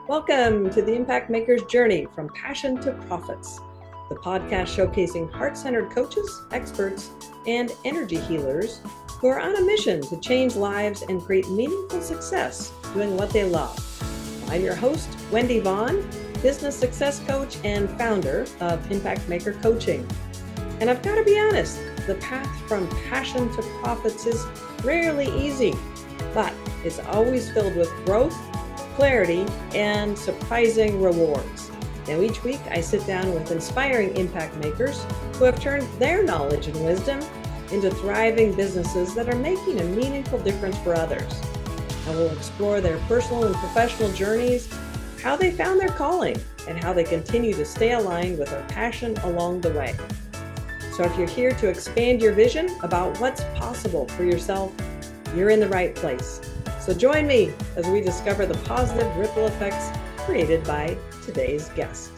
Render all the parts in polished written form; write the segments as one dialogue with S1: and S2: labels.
S1: Welcome to the Impact Maker's Journey from Passion to Profits, the podcast showcasing heart-centered coaches, experts, and energy healers who are on a mission to change lives and create meaningful success doing what they love. I'm your host, Wendy Vaughn, business success coach and founder of Impact Maker Coaching. And I've got to be honest, the path from passion to profits is rarely easy, but it's always filled with growth, clarity, and surprising rewards. Now, each week I sit down with inspiring impact makers who have turned their knowledge and wisdom into thriving businesses that are making a meaningful difference for others. I will explore their personal and professional journeys, how they found their calling, and how they continue to stay aligned with their passion along the way. So if you're here to expand your vision about what's possible for yourself, you're in the right place. So join me as we discover the positive ripple effects created by today's guest.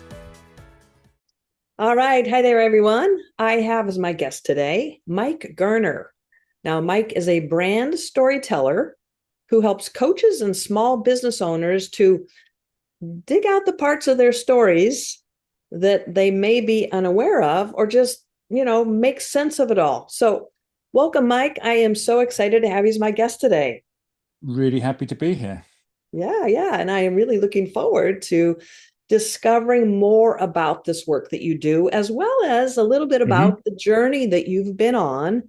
S1: All right. Hi there, everyone. I have as my guest today, Mike Garner. Now, Mike is a brand storyteller who helps coaches and small business owners to dig out the parts of their stories that they may be unaware of or just, make sense of it all. So welcome, Mike. I am so excited to have you as my guest today.
S2: Really happy to be here.
S1: Yeah. And I am really looking forward to discovering more about this work that you do, as well as a little bit about the journey that you've been on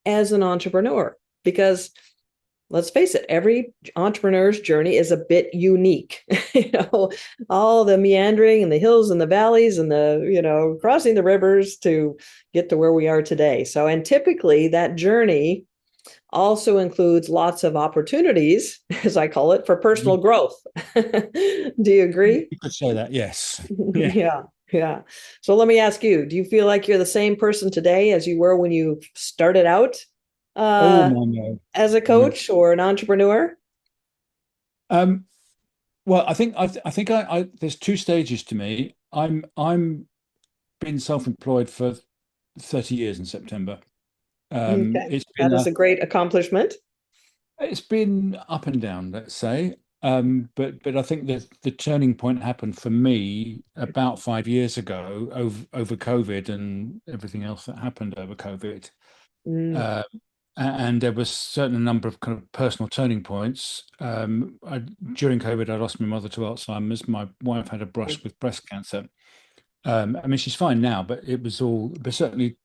S1: as an entrepreneur. Because let's face it, every entrepreneur's journey is a bit unique. All the meandering and the hills and the valleys and the, crossing the rivers to get to where we are today. So, and typically that journey also includes lots of opportunities, as I call it, for personal growth. Do you agree?
S2: You could say that, yes.
S1: Yeah. So let me ask you, do you feel like you're the same person today as you were when you started out
S2: Oh my no.
S1: as a
S2: No.
S1: coach or an entrepreneur?
S2: Well, I think there's two stages to me. I'm been self-employed for 30 years in September.
S1: Okay,
S2: It's
S1: that
S2: been
S1: is a great accomplishment.
S2: it's been up and down, let's say. But I think that the turning point happened for me about 5 years ago over COVID and everything else that happened over COVID.
S1: Mm,
S2: Uh, and there was a certain number of kind of personal turning points. During COVID, I lost my mother to Alzheimer's. My wife had a brush with breast cancer. I mean, she's fine now, but certainly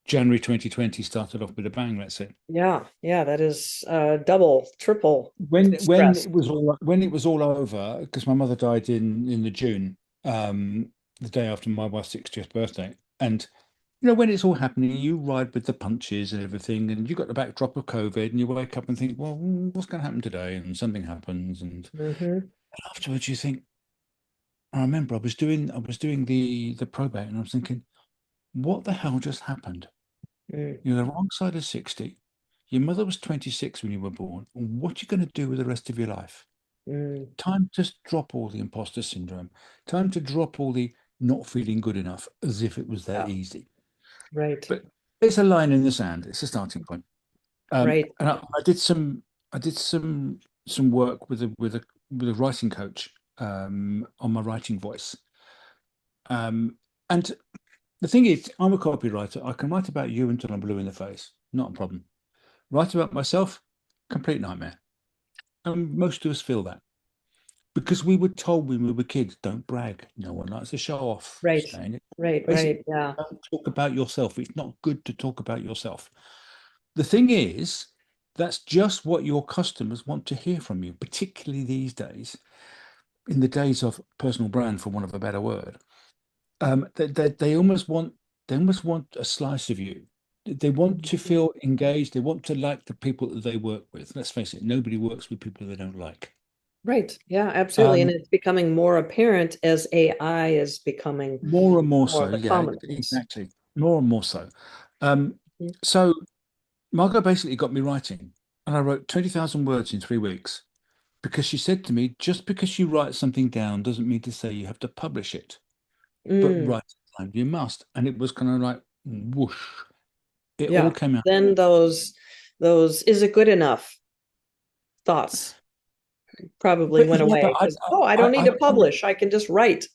S2: January 2020 started off with a bang, let's say.
S1: yeah, that is double, triple
S2: When
S1: stress.
S2: it was all over, because my mother died in the June, the day after my wife's 60th birthday. And when it's all happening, you ride with the punches and everything, and you got the backdrop of COVID, and you wake up and think, well, what's going to happen today? And something happens, and
S1: Hmm.
S2: afterwards you think, I remember I was doing the probate, and I was thinking, what the hell just happened?
S1: Mm,
S2: You're the wrong side of 60. Your mother was 26 when you were born. What are you going to do with the rest of your life?
S1: mm,
S2: Time to drop all the imposter syndrome. Time to drop all the not feeling good enough, as if it was that
S1: yeah,
S2: easy.
S1: right,
S2: But it's a line in the sand. It's a starting point.
S1: right.
S2: And I did some work with a writing coach on my writing voice. Um, and the thing is, I'm a copywriter. I can write about you until I'm blue in the face. Not a problem. Write about myself, complete nightmare. And most of us feel that because we were told when we were kids, don't brag. No one likes to show off.
S1: Right,
S2: Stay in it.
S1: right.
S2: Basically,
S1: Yeah.
S2: don't talk about yourself. It's not good to talk about yourself. The thing is, that's just what your customers want to hear from you, particularly these days, in the days of personal brand, for want of a better word. They almost want a slice of you. They want to
S1: Mhm.
S2: feel engaged. They want to like the people that they work with. Let's face it, nobody works with people they don't like.
S1: Right. Yeah, absolutely. And
S2: Um,
S1: it's becoming more apparent as AI is becoming
S2: More and more
S1: more
S2: so,
S1: of the
S2: yeah,
S1: commonplace.
S2: exactly. More and more so. Um,
S1: Mhm.
S2: so Margot basically got me writing, and I wrote 20,000 words in 3 weeks because she said to me, just because you write something down doesn't mean to say you have to publish it, but
S1: Mm,
S2: write it down, you must. And it was kind of like whoosh, it all
S1: yeah.
S2: came out.
S1: Then those is it good enough thoughts probably
S2: But
S1: went
S2: yeah,
S1: away because, oh, I don't need to publish. I can just write.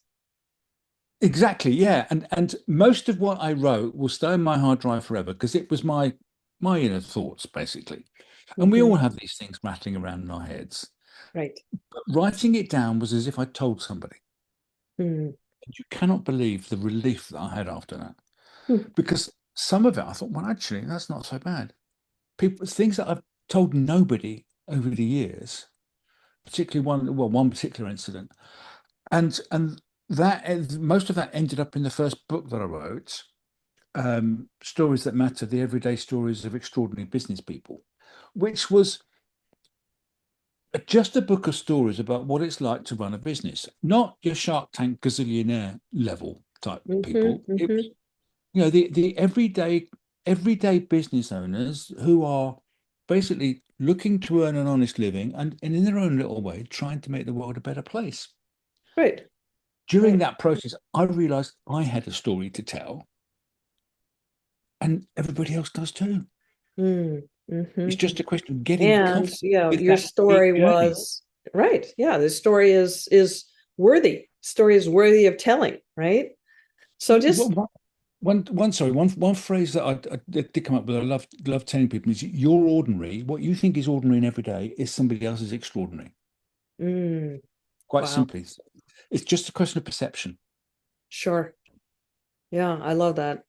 S2: exactly, yeah. And most of what I wrote will stay on my hard drive forever because it was my inner thoughts, basically. And we all
S1: Hmm.
S2: have these things rattling around in our heads.
S1: Right.
S2: But writing it down was as if I told somebody.
S1: Hmm.
S2: And you cannot believe the relief that I had after that.
S1: Hmm.
S2: Because some of it I thought, well, actually, that's not so bad. People, things that I've told nobody over the years, particularly one particular incident. And that most of that ended up in the first book that I wrote, Stories That Matter, the everyday stories of extraordinary business people, which was just a book of stories about what it's like to run a business, not your Shark Tank gazillionaire level type
S1: Hmm.
S2: people. It
S1: Hmm.
S2: was, the everyday business owners who are basically looking to earn an honest living and in their own little way trying to make the world a better place.
S1: Right.
S2: During
S1: Right.
S2: that process, I realized I had a story to tell, and everybody else does too.
S1: Mm-hmm.
S2: It's just a question of getting
S1: And
S2: comfortable with
S1: your
S2: that unique
S1: story
S2: journey.
S1: was right. Yeah, the story is worthy. Story is worthy of telling, right? So just
S2: One phrase that I did come up with, I love telling people is you're ordinary. What you think is ordinary and everyday is somebody else's extraordinary.
S1: mm,
S2: Quite
S1: wow,
S2: simply, it's just a question of perception.
S1: sure. Yeah, I love that.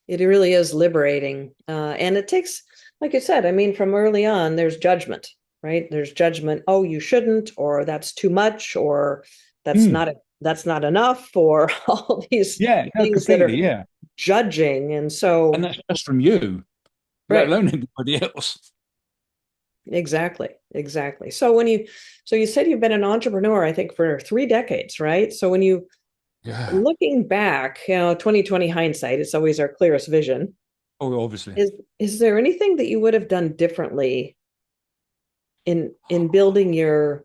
S1: It really is liberating. And it takes, like I said, I mean, from early on, there's judgment, right? There's judgment, oh, you shouldn't, or that's too much, or that's
S2: Mm.
S1: not that's not enough, or all these
S2: Yeah, no,
S1: things that
S2: completely.
S1: are
S2: Yeah.
S1: judging. And
S2: And
S1: so,
S2: that's just from you, let
S1: right,
S2: alone anybody else.
S1: exactly, exactly. So you said you've been an entrepreneur, I think, for 3 decades, right? So when you
S2: Yeah.
S1: looking back, 2020 hindsight, it's always our clearest vision.
S2: Oh, obviously.
S1: Is there anything that you would have done differently in building your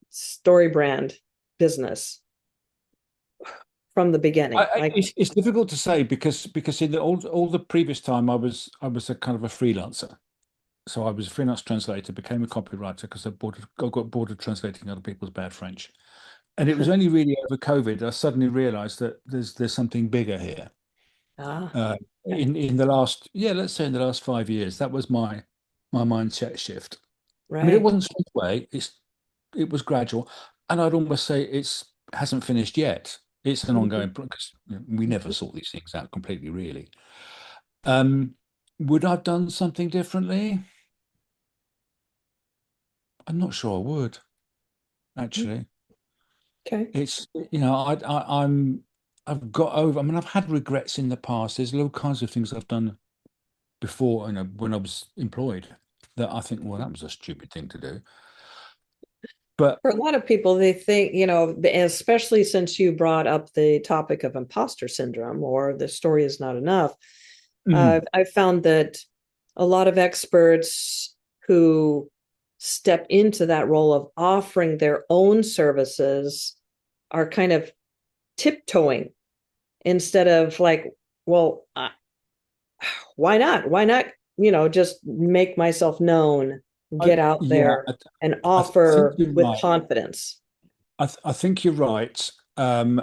S1: story brand business from the beginning? Like,
S2: It's difficult to say because in all the previous time I was a kind of a freelancer. So I was a freelance translator, became a copywriter because I got bored of translating other people's bad French. And it was only really over COVID I suddenly realized that there's something bigger here.
S1: ah,
S2: Uh,
S1: okay,
S2: in the last, yeah, let's say in the last 5 years, that was my mindset shift. I mean, it
S1: right.
S2: wasn't straight away. It was gradual, and I'd almost say it's hasn't finished yet. It's an
S1: Mhm,
S2: ongoing because we never
S1: mhm.
S2: sort these things out completely, really. Um, would I've done something differently? I'm not sure I would, actually.
S1: Okay.
S2: It's, I've got over, I mean, I've had regrets in the past. There's all kinds of things I've done before, when I was employed that I think, well, that was a stupid thing to do. But
S1: For a lot of people, they think, especially since you brought up the topic of imposter syndrome or the story is not enough,
S2: mm,
S1: I've found that a lot of experts who step into that role of offering their own services are kind of tiptoeing instead of like, well, why not? Why not, just make myself known, get out
S2: yeah,
S1: there and
S2: I think
S1: offer
S2: you're
S1: with
S2: right.
S1: confidence.
S2: I think you're right. And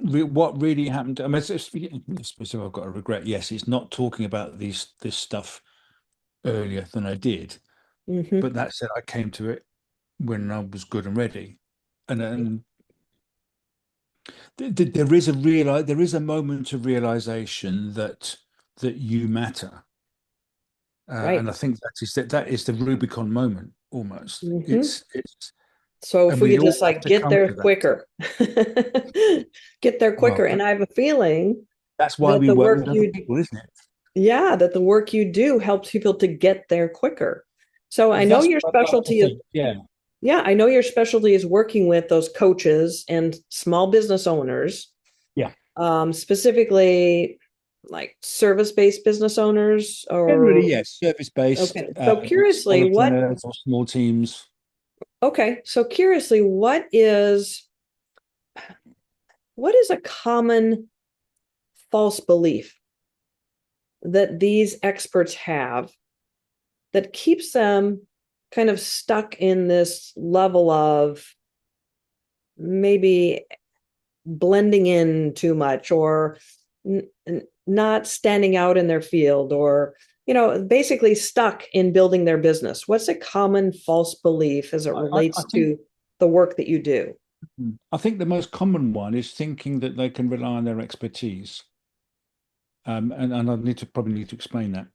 S2: what really happened, I mean, I suppose if I've got a regret, yes, it's not talking about this stuff earlier than I did.
S1: Hmm.
S2: But that said, I came to it when I was good and ready. And there is a moment of realization that you matter.
S1: Right.
S2: And I think that is the Rubicon moment almost.
S1: Hmm.
S2: It's
S1: So if
S2: and
S1: we
S2: we
S1: could
S2: all
S1: just
S2: have
S1: like
S2: to
S1: get
S2: come
S1: there
S2: to that.
S1: quicker, get there
S2: Well,
S1: quicker. And I have a feeling
S2: that's why
S1: that
S2: we
S1: the
S2: work
S1: work
S2: with other
S1: you,
S2: people, isn't it?
S1: yeah, that the work you do helps people to get there quicker. So I know
S2: That's
S1: your
S2: what I'd like to
S1: specialty is,
S2: think. Yeah.
S1: yeah, I know your specialty is working with those coaches and small business owners,
S2: Yeah.
S1: specifically like service-based business owners
S2: Generally,
S1: or
S2: yes. Service-based,
S1: okay. So curiously,
S2: solopreneurs or small teams.
S1: what is a common false belief that these experts have that keeps them kind of stuck in this level of maybe blending in too much, or not standing out in their field, or basically stuck in building their business? What's a common false belief as it
S2: I
S1: relates
S2: think
S1: to the work that you do?
S2: I think the most common one is thinking that they can rely on their expertise. And I probably need to explain that.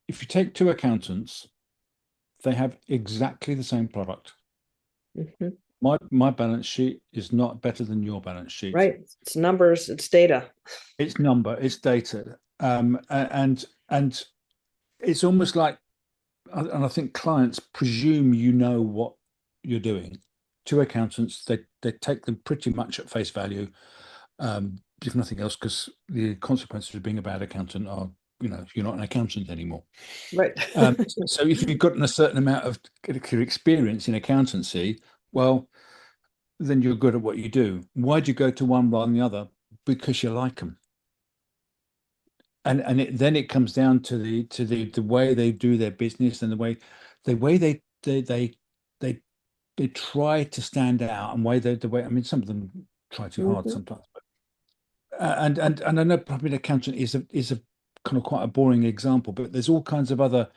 S2: If you take two accountants, they have exactly the same product.
S1: Mm-hmm.
S2: My balance sheet is not better than your balance sheet.
S1: Right. It's numbers, it's data.
S2: It's number, it's data. And it's almost like, and I think clients presume you know what you're doing. Two accountants, they take them pretty much at face value, if nothing else, because the consequences of being a bad accountant are, you're not an accountant anymore.
S1: Right.
S2: So if you've gotten a certain amount of experience in accountancy, well, then you're good at what you do. Why do you go to one rather than the other? Because you like them. Then it comes down to the way they do their business, and the way they try to stand out, and the way, I mean, some of them try too hard
S1: Mm-hmm.
S2: sometimes. And I know public accountant is a kind of quite a boring example, but there's all kinds of other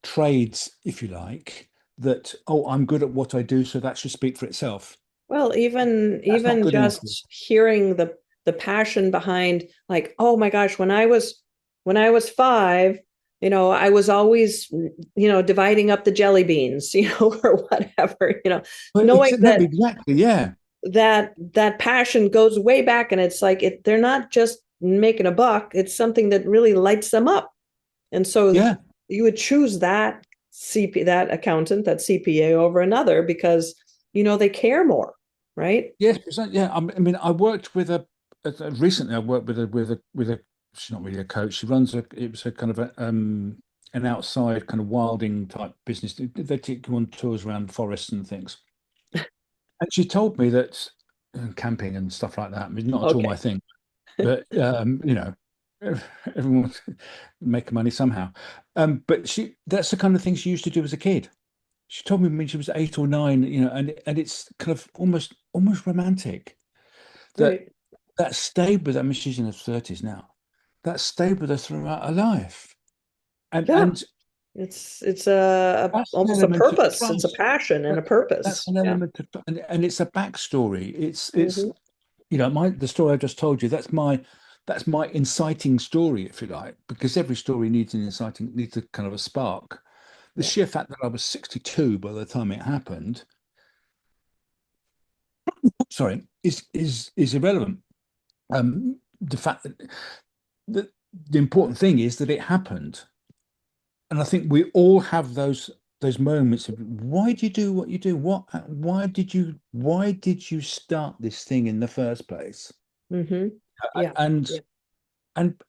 S2: trades, if you like, that, oh, I'm good at what I do, so that should speak for itself.
S1: Well, even
S2: That's not
S1: even
S2: good enough.
S1: just hearing the passion behind, like, oh my gosh, when I was 5, I was always, dividing up the jelly beans, or whatever,
S2: But
S1: knowing
S2: no, exactly, yeah,
S1: that passion goes way back, and it's like they're not just making a buck, it's something that really lights them up. And so
S2: yeah,
S1: you would choose that accountant, that CPA, over another because they care more, right?
S2: yes, yeah. I mean, I worked with recently. I worked with a. She's not really a coach. She runs it was a kind of an outside kind of wilding type business. They take you on tours around forests and things. And she told me that camping and stuff like that is not at all my
S1: Okay.
S2: thing. But everyone's making money somehow. But that's the kind of thing she used to do as a kid. She told me when she was 8 or 9, and it's kind of almost romantic that
S1: Right.
S2: that stayed with her. I mean, she's in her 30s now. That stayed with her throughout her life. And
S1: Yeah.
S2: and
S1: It's a
S2: that's an
S1: almost a
S2: element of
S1: purpose. It's a
S2: trust.
S1: passion and
S2: That,
S1: a
S2: that's
S1: purpose.
S2: an
S1: Yeah.
S2: element of, and it's a backstory. It's
S1: Hmm.
S2: the story I just told you. That's my inciting story, if you like, because every story needs a kind of a spark. The
S1: Yeah.
S2: sheer fact that I was 62 by the time it happened, sorry, is irrelevant. The fact that the important thing is that it happened, and I think we all have those moments of, why do you do what you do? Why did you start this thing in the first place?
S1: Hmm. Yeah.
S2: And
S1: Yeah.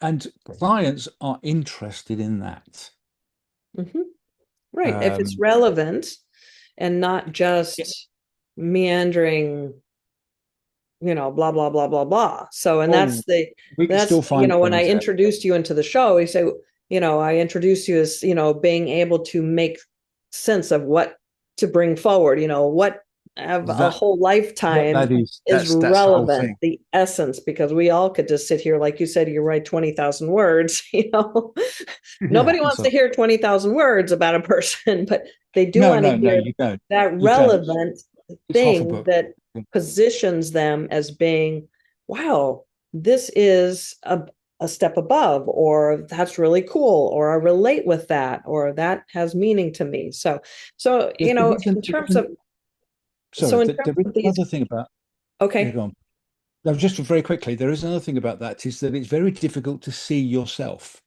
S2: and clients are interested in that.
S1: Hmm. Right. If it's
S2: Um,
S1: relevant and not
S2: yeah.
S1: just meandering, blah, blah, blah, blah, blah. So, and
S2: Oh, we can
S1: that's,
S2: still find
S1: when I
S2: things there.
S1: introduced you into the show, we say, I introduced you as, being able to make sense of what to bring forward, what have a
S2: That
S1: whole lifetime is
S2: that's the whole
S1: relevant,
S2: thing.
S1: the essence, because we all could just sit here, like you said, you write 20,000 words,
S2: Yeah.
S1: nobody wants to hear 20,000 words about a person, but they do
S2: No,
S1: want to
S2: no, no,
S1: hear
S2: you don't.
S1: that
S2: You don't.
S1: relevant
S2: It's half a
S1: thing
S2: book.
S1: that positions them as being, wow, this is a step above, or that's really cool, or I relate with that, or that has meaning to me. So,
S2: There isn't,
S1: in terms of,
S2: sorry,
S1: in terms
S2: there is
S1: of these,
S2: another thing about, yeah,
S1: okay.
S2: go on. No, just very quickly, there is another thing about that, is that it's very difficult to see yourself.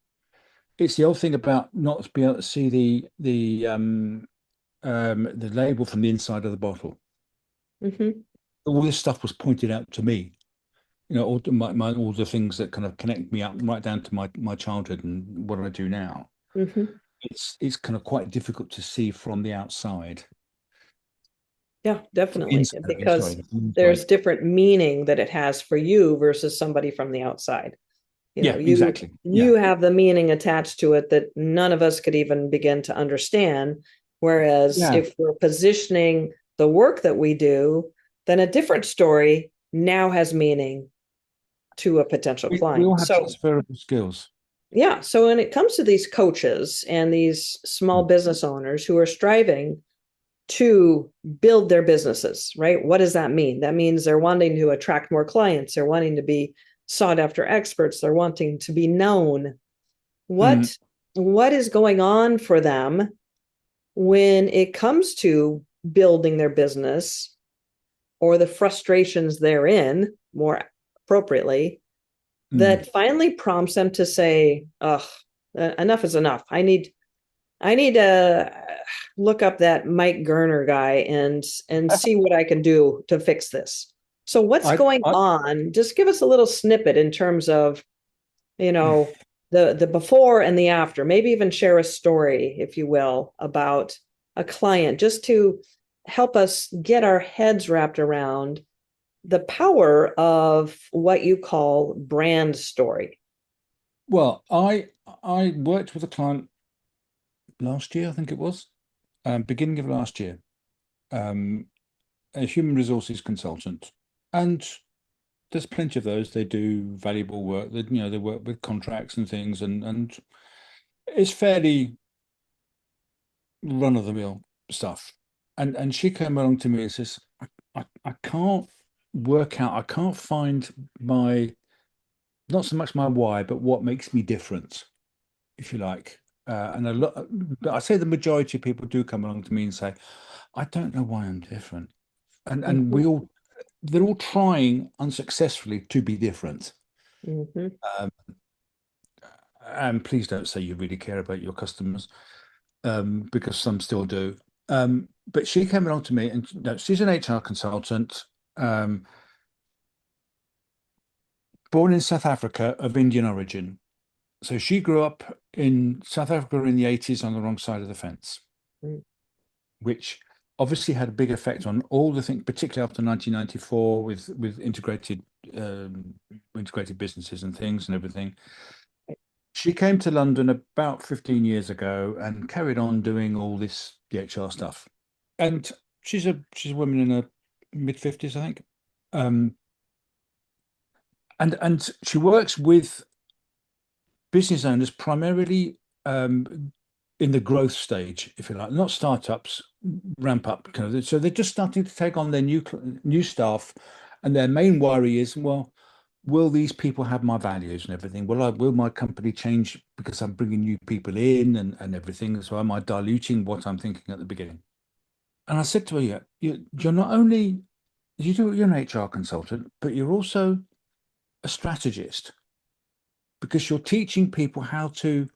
S2: It's the old thing about not being able to see the label from the inside of the bottle.
S1: Hmm.
S2: All this stuff was pointed out to me. All the things that kind of connect me up right down to my childhood and what I do now.
S1: Hmm.
S2: It's kind of quite difficult to see from the outside.
S1: Yeah,
S2: From the
S1: definitely,
S2: inside, I mean,
S1: because
S2: sorry, from the
S1: there's
S2: inside.
S1: different meaning that it has for you versus somebody from the outside.
S2: Yeah,
S1: You
S2: exactly. Yeah.
S1: you have the meaning attached to it that none of us could even begin to understand. Whereas
S2: Yeah,
S1: if we're positioning the work that we do, then a different story now has meaning to a potential
S2: we
S1: client.
S2: all have
S1: So,
S2: transferable skills.
S1: yeah. So when it comes to these coaches and these small business owners who are striving to build their businesses, right? What does that mean? That means they're wanting to attract more clients, they're wanting to be sought after experts, they're wanting to be known.
S2: Mm.
S1: What is going on for them when it comes to building their business or the frustrations therein, more appropriately,
S2: Mm.
S1: that finally prompts them to say, "Ugh, enough is enough. I need to look up that Mike Garner guy and see what I can do to fix this." So what's
S2: I,
S1: going
S2: I,
S1: on? Just give us a little snippet in terms of, you know, the before and the after. Maybe even share a story, if you will, about a client, just to help us get our heads wrapped around the power of what you call brand story.
S2: well, I worked with a client last year, I think it was, beginning of last year, um, a human resources consultant, and there's plenty of those. They do valuable work. They work with contracts and things, and it's fairly run of the mill stuff. And she came along to me and says, I can't work out, I can't find my, not so much my why, but what makes me different, if you like. And a lot, but I say the majority of people do come along to me and say, I don't know why I'm different. And
S1: Mm-hmm,
S2: they're all trying unsuccessfully to be different.
S1: mm-hmm,
S2: Um, and please don't say you really care about your customers, because some still do. But she came along to me, and no, she's an HR consultant, um, born in South Africa of Indian origin. So she grew up in South Africa in the 80s on the wrong side of the fence, which obviously had a big effect on all the things, particularly after 1994 with integrated businesses and things and everything. She came to London about 15 years ago and carried on doing all this the HR stuff. And she's a woman in her mid 50s, I think. Um, and she works with business owners primarily, in the growth stage, if you like, not startups, ramp up kind of. So they're just starting to take on their new staff, and their main worry is, well, will these people have my values and everything? Will my company change because I'm bringing new people in and everything? So am I diluting what I'm thinking at the beginning? And I said to her, yeah, you're not only you're an HR consultant, but you're also a strategist, because you're teaching people how to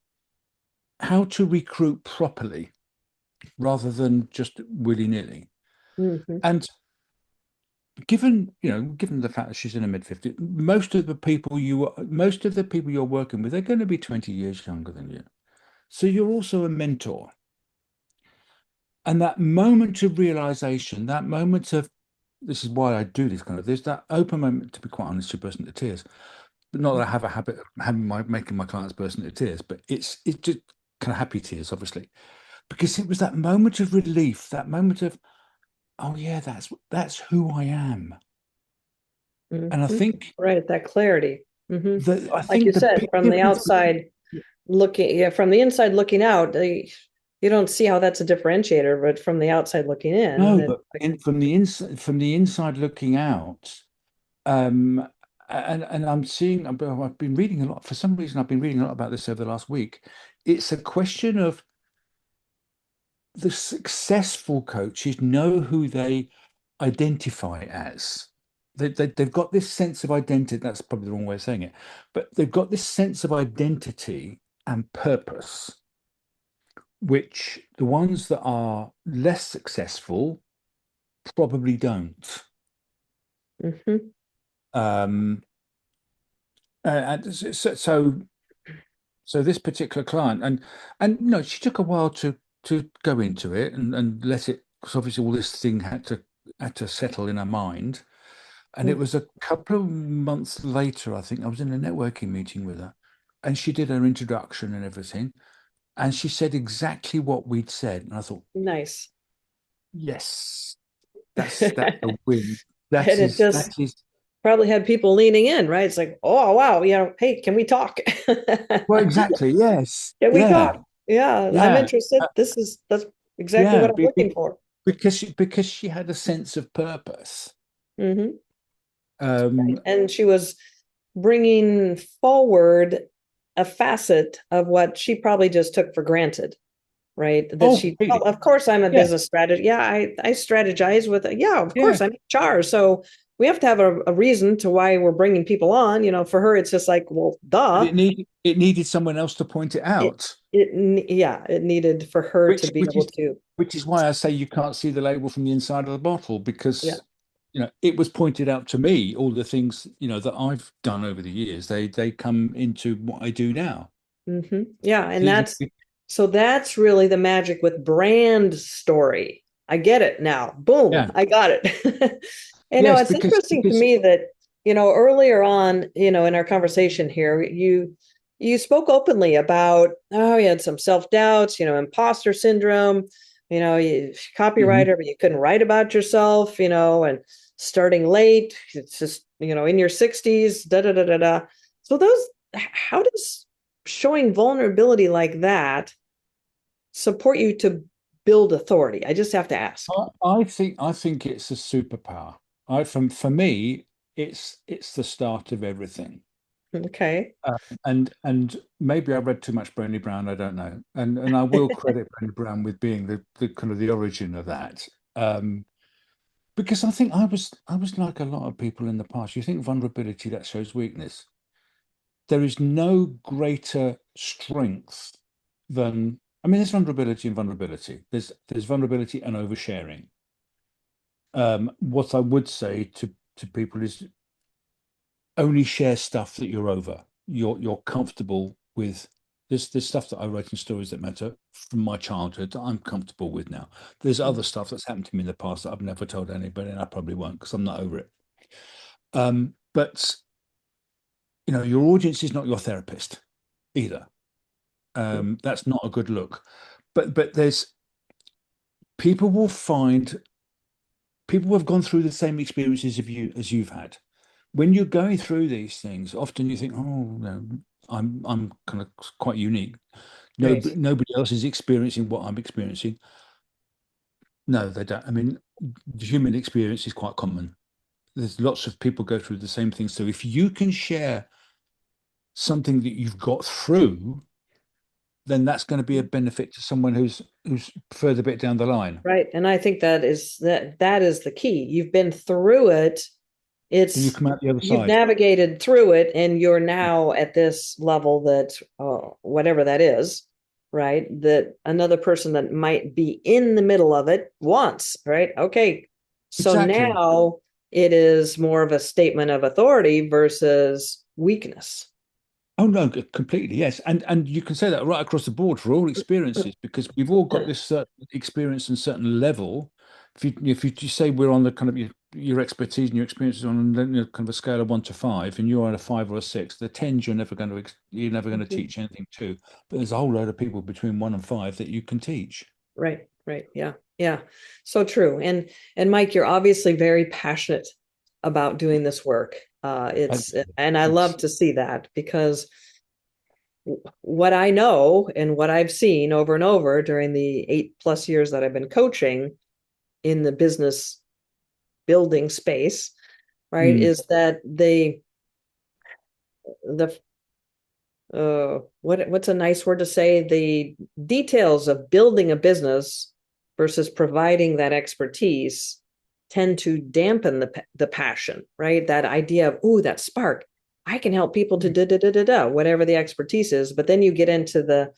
S2: recruit properly rather than just willy-nilly.
S1: mm-hmm,
S2: And given the fact that she's in her mid 50s, most of the people you're working with are going to be 20 years younger than you. So you're also a mentor. And that moment of realization, that moment of, this is why I do this kind of, there's that open moment, to be quite honest, to burst into tears. But not that I have a habit of making my clients burst into tears, but it's just kind of happy tears, obviously, because it was that moment of relief, that moment of, oh yeah, that's who I am. And
S1: mm-hmm. Right, that clarity. Mm-hmm.
S2: I
S1: Like you
S2: think the
S1: said,
S2: big
S1: from the
S2: difference
S1: outside looking, yeah, from the inside looking out, you don't see how that's a differentiator, but from the outside looking in,
S2: no,
S1: it,
S2: but from the inside looking out, um, and I've been reading a lot, for some reason I've been reading a lot about this over the last week. It's a question of the successful coaches know who they identify as. They've got this sense of identity. That's probably the wrong way of saying it, but they've got this sense of identity and purpose, which the ones that are less successful probably don't.
S1: mm-hmm,
S2: Um, and so this particular client, and she took a while to go into it and let it, because obviously all this thing had to settle in her mind. And it was a couple of months later, I think I was in a networking meeting with her, and she did her introduction and everything. And she said exactly what we'd said. And I thought,
S1: Nice.
S2: yes, that's a
S1: And
S2: win.
S1: it
S2: That
S1: just
S2: is
S1: probably had people leaning in, right? It's like, oh wow, hey, can we talk?
S2: well, exactly. Yes.
S1: Can we
S2: Yeah.
S1: talk? Yeah, I'm
S2: Yeah.
S1: interested. That's exactly
S2: Yeah.
S1: what I'm looking for.
S2: Because she had a sense of purpose.
S1: Hmm.
S2: Um,
S1: And she was bringing forward a facet of what she probably just took for granted, right? That
S2: oh,
S1: she, oh,
S2: completely.
S1: of course, I'm a
S2: Yeah.
S1: business strategist. Yeah, I strategize with, yeah, of
S2: Yeah.
S1: course, I'm HR. So we have to have a reason to why we're bringing people on. For her, it's just like, well,
S2: But
S1: duh.
S2: it needed someone else to point it
S1: It,
S2: out,
S1: yeah, it needed for her to
S2: which
S1: be able to,
S2: which is why I say you can't see the label from the inside of the bottle
S1: yeah.
S2: because it was pointed out to me all the things that I've done over the years. They come into what I do now.
S1: Yeah, and
S2: These
S1: that's really the magic with brand story. I get it now. Boom,
S2: yeah
S1: I got it.
S2: yes
S1: It's interesting to me that, earlier on, in our conversation here, you spoke openly about, oh, you had some self-doubts, imposter syndrome, you
S2: mhm.
S1: copywriter, but you couldn't write about yourself, and starting late, it's just, in your 60s, da da da da da. So how does showing vulnerability like that support you to build authority? I just have to ask.
S2: I think it's a superpower. For me, it's the start of everything.
S1: Okay.
S2: And maybe I read too much Brené Brown. I don't know. And I will credit Brené Brown with being the kind of the origin of that. Because I think I was like a lot of people in the past. You think vulnerability, that shows weakness. There is no greater strength than there's vulnerability and vulnerability. There's vulnerability and oversharing. What I would say to people is only share stuff that you're over. You're comfortable with. There's stuff that I wrote in Stories That Matter from my childhood that I'm comfortable with now. There's other stuff that's happened to me in the past that I've never told anybody, and I probably won't because I'm not over it. But your audience is not your therapist either. That's not a good look. But there's people will find people who have gone through the same experiences of you as you've had. When you're going through these things, often you think, oh no, I'm kind of quite unique.
S1: Right.
S2: Nobody else is experiencing what I'm experiencing. No, they don't. The human experience is quite common. There's lots of people go through the same thing. So if you can share something that you've got through, then that's going to be a benefit to someone who's further bit down the line.
S1: Right. And I think that is the key. You've been through it.
S2: Then you
S1: It's
S2: come out the other
S1: You've
S2: side.
S1: navigated through it, and you're now at this level that, whatever that is, right? That another person that might be in the middle of it wants, right? Okay. So
S2: Exactly.
S1: now it is more of a statement of authority versus weakness.
S2: Oh no, completely, yes. And you can say that right across the board for all experiences because we've all got this certain experience and certain level. If you say we're on the kind of your expertise and your experiences on kind of a scale of 1 to 5, and you're on a 5 or a 6, the tens you're never going to teach anything to. But there's a whole load of people between 1 and 5 that you can teach.
S1: Right, right. Yeah, yeah. So true. And Mike, you're obviously very passionate about doing this work.
S2: And
S1: And I
S2: it's
S1: love to see that because what I know and what I've seen over and over during the 8+ years that I've been coaching in the business building space, right,
S2: mm,
S1: is that the what's a nice word to say, the details of building a business versus providing that expertise tend to dampen the passion, right? That idea of, ooh, that spark, I can help people to da da da da da, whatever the expertise is. But then you get into the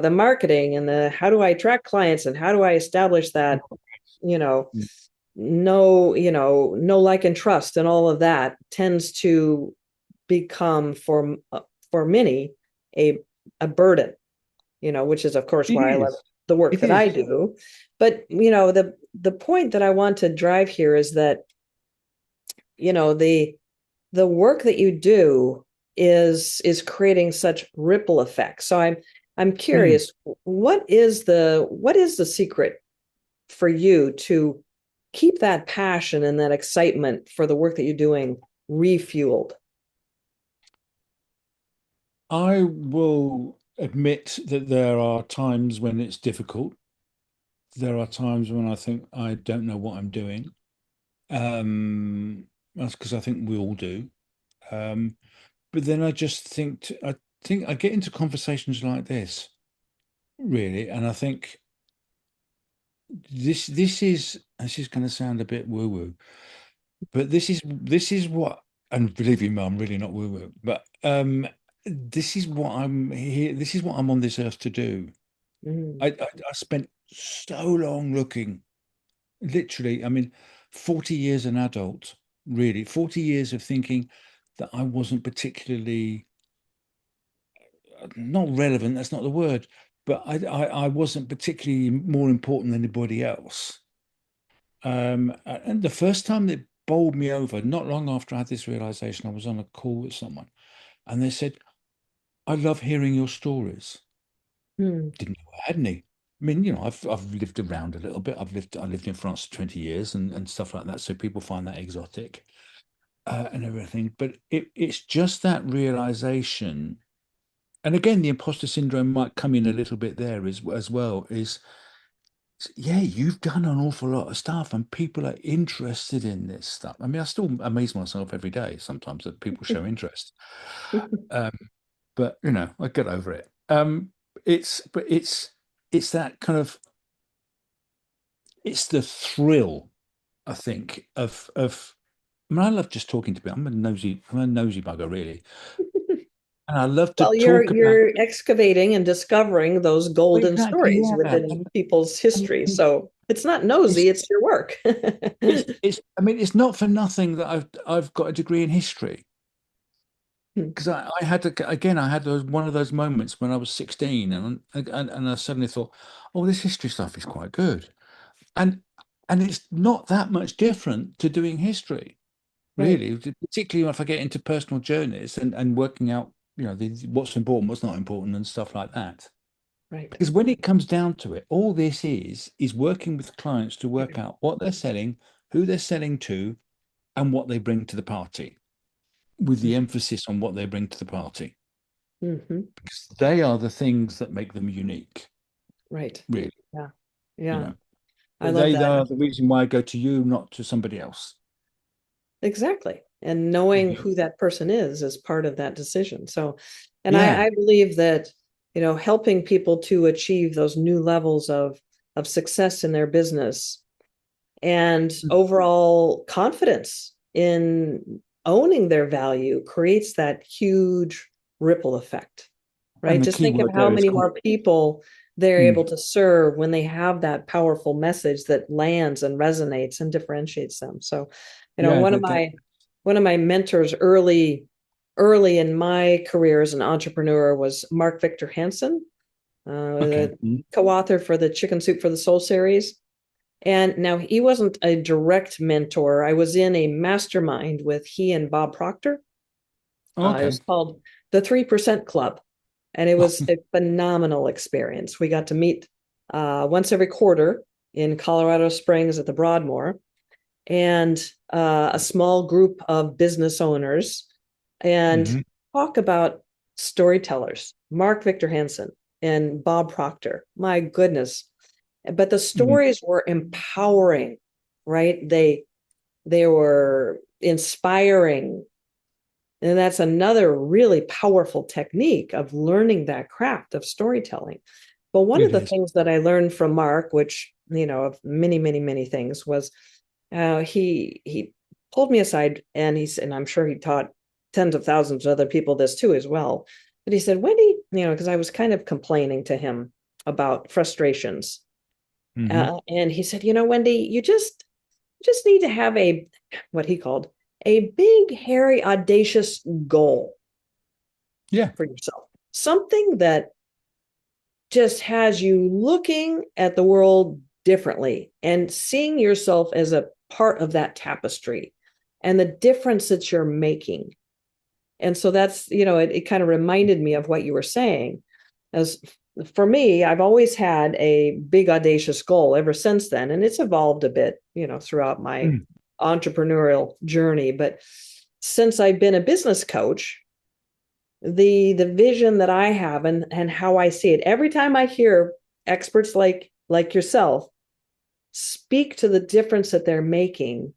S1: marketing and the how do I attract clients and how do I establish that, you know
S2: mm,
S1: no like and trust, and all of that tends to become for many a burden, which is of course
S2: it
S1: why I love
S2: is.
S1: the work
S2: It
S1: that I
S2: is.
S1: do. But the point that I want to drive here is that the work that you do is creating such ripple effects. So I'm
S2: Mm.
S1: curious, what is the secret for you to keep that passion and that excitement for the work that you're doing refueled?
S2: I will admit that there are times when it's difficult. There are times when I think I don't know what I'm doing. That's because I think we all do. But then I just I think I get into conversations like this, really, and I think this is going to sound a bit woo-woo, but this is what, and believe me, I'm really not woo-woo, but this is what I'm here. This is what I'm on this earth to do.
S1: Mm,
S2: I spent so long looking, literally. I mean, 40 years an adult, really, 40 years of thinking that I wasn't particularly not relevant, that's not the word, but I wasn't particularly more important than anybody else. And the first time that bowled me over, not long after I had this realization, I was on a call with someone and they said, I love hearing your stories.
S1: mm,
S2: Didn't know I had any. I mean, I've lived around a little bit. I lived in France for 20 years and stuff like that. So people find that exotic and everything. But it's just that realization. And again, the imposter syndrome might come in a little bit there as well. Is yeah, you've done an awful lot of stuff, and people are interested in this stuff. I mean, I still amaze myself every day sometimes that people show interest. Um, but I get over it. But it's that kind of it's the thrill, I think, of. I mean, I love just talking to people. I'm a nosy bugger, really, and I love to
S1: Well, you're
S2: talk about.
S1: you're excavating and discovering those
S2: Well,
S1: golden
S2: exactly,
S1: stories
S2: yeah.
S1: within people's history.
S2: And
S1: So it's not
S2: it's
S1: nosy, it's your work.
S2: it's I mean it's not for nothing that I've got a degree in history because I had to again I had one of those moments when I was 16 and I suddenly thought, oh, this history stuff is quite good, and it's not that much different to doing history,
S1: Right,
S2: really, particularly if I get into personal journeys and working out what's important, what's not important, and stuff like that.
S1: right.
S2: Because when it comes down to it, all this is working with clients to work out what they're selling, who they're selling to, and what they bring to the party, with the emphasis on what they bring to the party.
S1: Mm-hmm.
S2: Because they are the things that make them unique,
S1: Right.
S2: really.
S1: Yeah.
S2: You
S1: Yeah.
S2: know,
S1: I love
S2: they
S1: that.
S2: are the reason why I go to you, not to somebody else.
S1: Exactly. And knowing
S2: Mhm.
S1: who that person is part of that decision. So, and
S2: Yeah.
S1: I believe that, helping people to achieve those new levels of success in their business and overall confidence in owning their value creates that huge ripple effect, right?
S2: And the
S1: Just
S2: key
S1: think of
S2: word
S1: how
S2: there is
S1: many more people they're able
S2: mm,
S1: to serve when they have that powerful message that lands and resonates and differentiates them. So,
S2: yeah,
S1: one of my mentors early in my career as an entrepreneur was Mark Victor Hansen,
S2: okay.
S1: the co-author for the Chicken Soup for the Soul series. And now he wasn't a direct mentor. I was in a mastermind with he and Bob Proctor. It
S2: Okay.
S1: was called the 3% Club, and it was a phenomenal experience. We got to meet once every quarter in Colorado Springs at the Broadmoor, and a small group of business owners, and
S2: Hmm.
S1: talk about storytellers, Mark Victor Hansen and Bob Proctor. My goodness. But the
S2: Hmm.
S1: stories were empowering, right? They were inspiring. And that's another really powerful technique of learning that craft of storytelling. But one of
S2: It
S1: the
S2: is.
S1: things that I learned from Mark, which, of many, many, many things, was he pulled me aside and he said, and I'm sure he taught tens of thousands of other people this too as well. But he said, Wendy, because I was kind of complaining to him about frustrations.
S2: Hmm.
S1: And he said, Wendy, you just need to have what he called a big, hairy, audacious goal
S2: Yeah.
S1: for yourself. Something that just has you looking at the world differently and seeing yourself as a part of that tapestry and the difference that you're making. And so that's, it kind of reminded me of what you were saying as for me, I've always had a big audacious goal ever since then, and it's evolved a bit, throughout my
S2: Mm.
S1: entrepreneurial journey. But since I've been a business coach, the vision that I have and how I see it, every time I hear experts like yourself speak to the difference that they're making,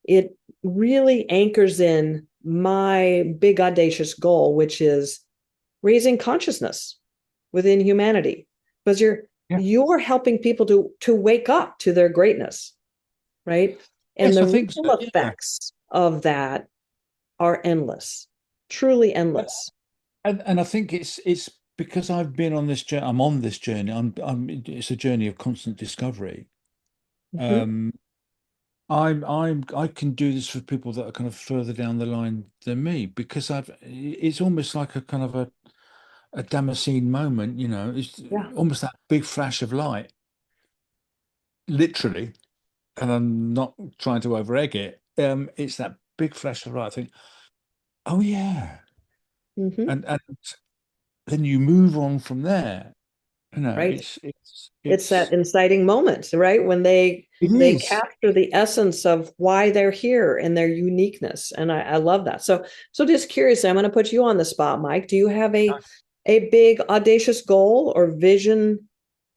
S1: it really anchors in my big audacious goal, which is raising consciousness within humanity, because
S2: Yeah.
S1: you're helping people to wake up to their greatness, right? And
S2: Yes,
S1: the
S2: I think so.
S1: ripple
S2: Yeah.
S1: effects of that are endless, truly
S2: And,
S1: endless.
S2: and I think it's because I've been on this journey. I'm on this journey. It's a journey of constant discovery.
S1: Mhm.
S2: Um, I can do this for people that are kind of further down the line than me because it's almost like a kind of a Damascene moment, it's
S1: Yeah.
S2: almost that big flash of light, literally, and I'm not trying to over egg it. It's that big flash of light. I think, oh yeah,
S1: Hmm.
S2: and then you move on from there.
S1: Right. It's
S2: It's
S1: that inciting moment, right? When
S2: it
S1: they
S2: is.
S1: capture the essence of why they're here and their uniqueness. And I love that. So just curious, I'm going to put you on the spot, Mike. Do you have a big audacious goal or vision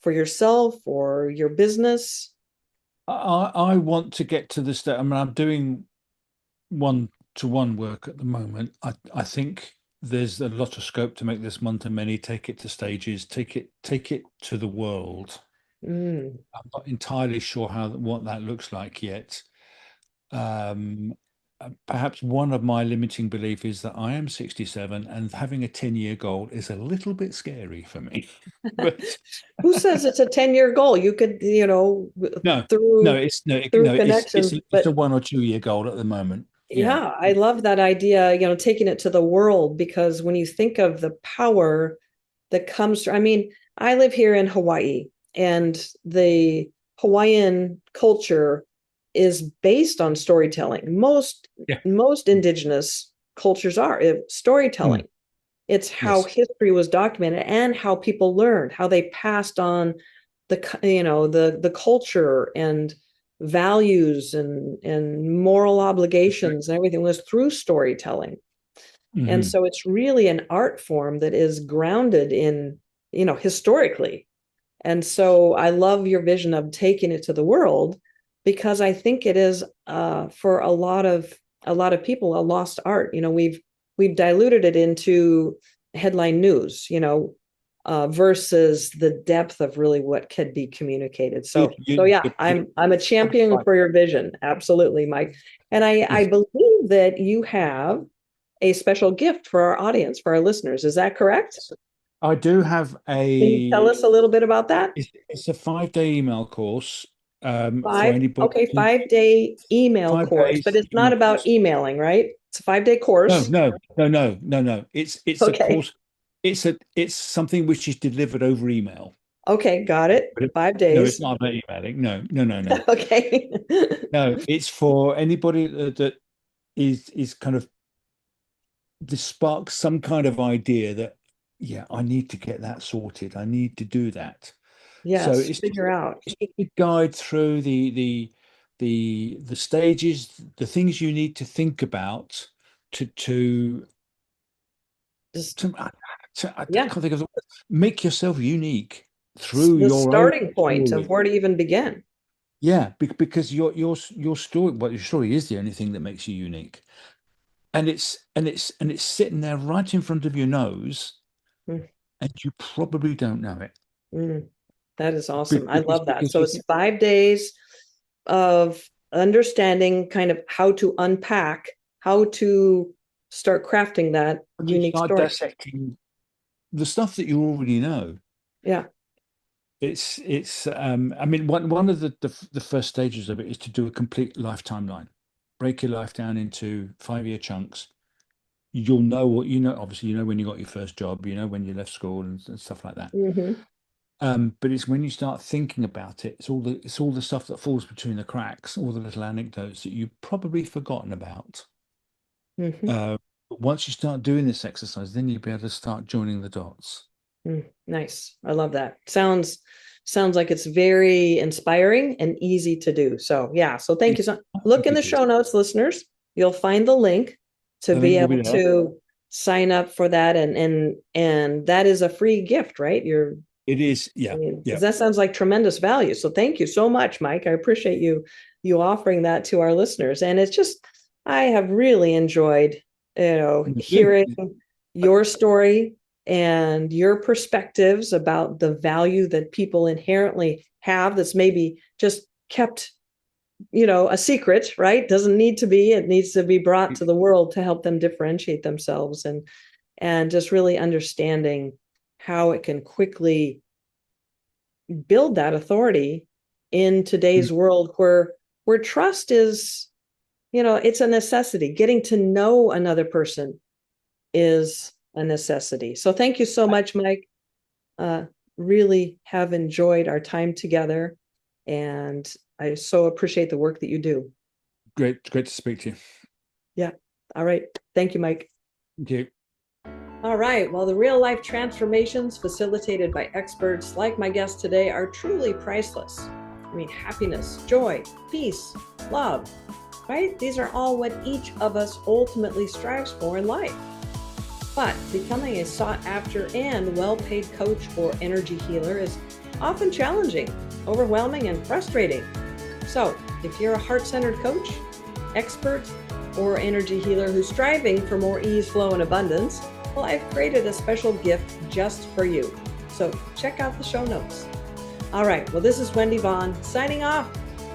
S1: for yourself or your business?
S2: I want to get to the state. I mean, I'm doing one-to-one work at the moment. I think there's a lot of scope to make this one to many, take it to stages, take it to the world.
S1: Mm.
S2: I'm not entirely sure what that looks like yet. Um, Perhaps one of my limiting belief is that I am 67 and having a 10-year goal is a little bit scary for me. But
S1: Who says it's a 10-year goal? You could,
S2: no, no,
S1: through
S2: no,
S1: connections,
S2: it's a
S1: but
S2: 1 or 2 year goal at the moment. Yeah.
S1: yeah, I love that idea, taking it to the world, because when you think of the power that comes through, I mean, I live here in Hawaii, and the Hawaiian culture is based on storytelling.
S2: Yeah.
S1: Most indigenous cultures are
S2: Mm,
S1: storytelling. It's how
S2: yes.
S1: history was documented and how people learned, how they passed on the culture and values and moral obligations and everything was through storytelling. And
S2: Hmm.
S1: so it's really an art form that is grounded in, historically. And so I love your vision of taking it to the world, because I think it is, for a lot of people, a lost art. We've diluted it into headline news, versus the depth of really what could be communicated. So yeah, I'm a
S2: I'm
S1: champion
S2: right.
S1: for your vision. Absolutely, Mike. And I
S2: Yes.
S1: believe that you have a special gift for our audience, for our listeners. Is that correct?
S2: I do have
S1: Can you tell us a little bit about that?
S2: it's a 5-day email course for anybody.
S1: Okay, 5-day email
S2: Five
S1: course, but
S2: days
S1: it's not
S2: email
S1: about
S2: course.
S1: emailing, right? It's a 5-day
S2: No,
S1: course.
S2: no, no, no, no, no. It's a
S1: Okay.
S2: course. It's something which is delivered over email.
S1: Okay, got it.
S2: But
S1: Five
S2: no, it's
S1: days.
S2: not about emailing. No, no, no, no.
S1: Okay.
S2: No, it's for anybody that is kind of this sparks some kind of idea that, yeah, I need to get that sorted. I need to do that. So
S1: Yes, figure out.
S2: it's just a guide through the stages, the things you need to think about to to
S1: Just,
S2: to, I
S1: yeah,
S2: can't think of the word. Make yourself unique through
S1: the
S2: your own
S1: starting point of
S2: story.
S1: where to even begin.
S2: Yeah, because your story, well, your story is the only thing that makes you unique, and it's sitting there right in front of your nose,
S1: Mm,
S2: and you probably don't know it.
S1: mm. That is awesome. I
S2: Because
S1: love that.
S2: because
S1: So
S2: you
S1: it's 5 days of understanding kind of how to unpack, how to start crafting that unique
S2: start
S1: story.
S2: dissecting the stuff that you already know.
S1: Yeah.
S2: It's I mean one of the first stages of it is to do a complete life timeline. Break your life down into 5-year chunks. You'll know what you know. Obviously, you know when you got your first job, you know when you left school and stuff like that.
S1: Hmm.
S2: But it's when you start thinking about it, it's all the stuff that falls between the cracks, all the little anecdotes that you've probably forgotten about.
S1: Hmm.
S2: But once you start doing this exercise, then you'll be able to start joining the dots.
S1: Nice. I love that. Sounds like it's very inspiring and easy to do. So yeah. So thank you. So
S2: I
S1: look
S2: think
S1: in the
S2: it is.
S1: show notes, listeners. You'll find the link to
S2: The
S1: be
S2: link will be
S1: able
S2: there.
S1: to sign up for that, and that is a free gift, right?
S2: It is. Yeah. Yeah.
S1: That sounds like tremendous value. So thank you so much, Mike. I appreciate you offering that to our listeners. And it's just, I have really enjoyed,
S2: Me too.
S1: hearing your story and your perspectives about the value that people inherently have that's maybe just kept, a secret, right? Doesn't need to be. It needs to be brought to the world to help them differentiate themselves, and just really understanding how it can quickly build that authority in today's world where trust is, it's a necessity. Getting to know another person is a necessity. So thank you so much, Mike. Really have enjoyed our time together, and I so appreciate the work that you do.
S2: Great to speak to you.
S1: Yeah. All right. Thank you, Mike.
S2: Thank you.
S1: All right. Well, the real life transformations facilitated by experts like my guest today are truly priceless. I mean, happiness, joy, peace, love, right? These are all what each of us ultimately strives for in life. But becoming a sought after and well-paid coach or energy healer is often challenging, overwhelming, and frustrating. So if you're a heart-centered coach, expert, or energy healer who's striving for more ease, flow, and abundance, well, I've created a special gift just for you. So check out the show notes. All right. Well, this is Wendy Vaughn signing off.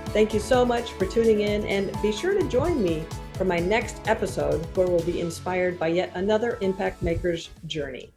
S1: Thank you so much for tuning in, and be sure to join me for my next episode where we'll be inspired by yet another impact maker's journey.